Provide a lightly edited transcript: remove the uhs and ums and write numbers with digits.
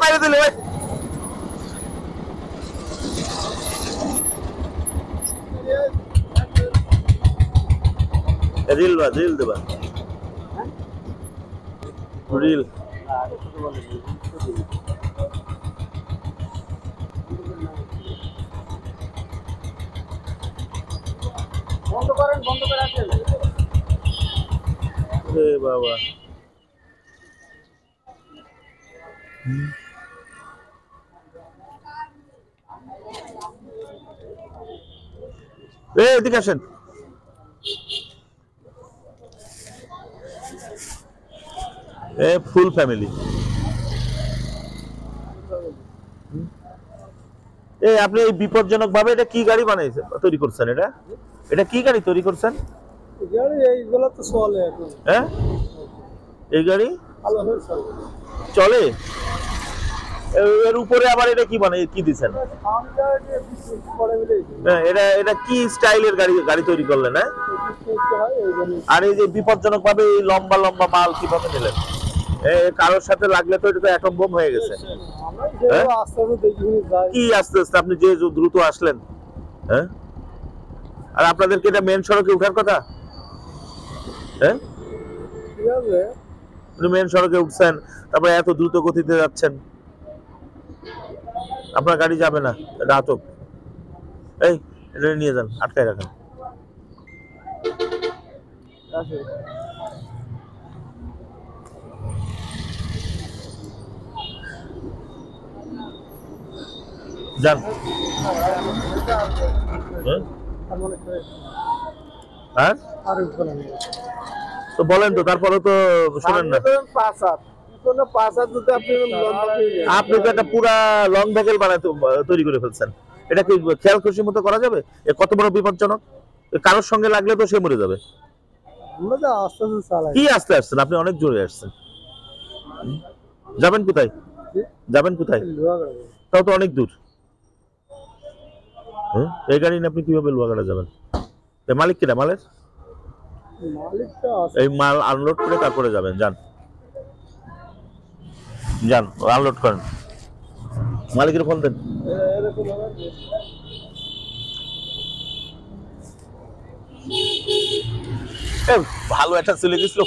মাইরে দিলে ভাই। রিল দেবা রিল বন্ধ করেন, বন্ধ করে আসেন। বাবা এদিকে আসেন। Full family. আপনি এই বিপজ্জনক ভাবে এটা কি গাড়ি বানাইছেন, তৈরি করছেন? এটা কি গাড়ি তৈরি করছেন? এইগুলো তো চলে এখন। হ্যাঁ, এই গাড়ি চলে। এর উপরে আবার এটা কি মানে কি দিচ্ছেন? এটা কি স্টাইলের গাড়ি তৈরি করলেন? হ্যাঁ, আর এই যে বিপজ্জনক ভাবে এই লম্বা লম্বা মাল কিভাবে নিলেন? কারোর সাথে লাগলে তো এটা তো অ্যাটম বোম হয়ে গেছে। কি আস্তে আস্তে আপনি যে দ্রুত আসলেন। হ্যাঁ, আর আপনাদেরকে এটা মেন সড়কে উঠার কথা। হ্যাঁ, মেন সড়কে উঠছেন, তারপরে এত দ্রুত গতিতে যাচ্ছেন, আপনার গাড়ি যাবে না, এটা আটক। এই এটা নিয়ে যান, আটকায় রাখেন। যান। তো বলেন তো, তারপরে তো শোনেন না। আপনি তো একটা পুরা লং ভ্যাকেল বানাতে তৈরি করে ফেলছেন। এটা কি খেয়াল খুশির মতো করা যাবে? কত বড় বিপজ্জনক! কারোর সঙ্গে লাগলে তো সে মরে যাবে। কি আস্তে আসছেন আপনি? অনেক জোরে আসছেন। যাবেন কোথায়? যাবেন কোথায়? তাও তো অনেক দূর। এই গাড়ি নিয়ে আপনি কিভাবে লোহাগাড়া যাবেন? মালিক কিনা মালের? এই মাল আনলোড করে তারপরে যাবেন। যান যান, আনলোড করেন। মালিকের ফোন দেন। ভালো একটা চলে গেছিল।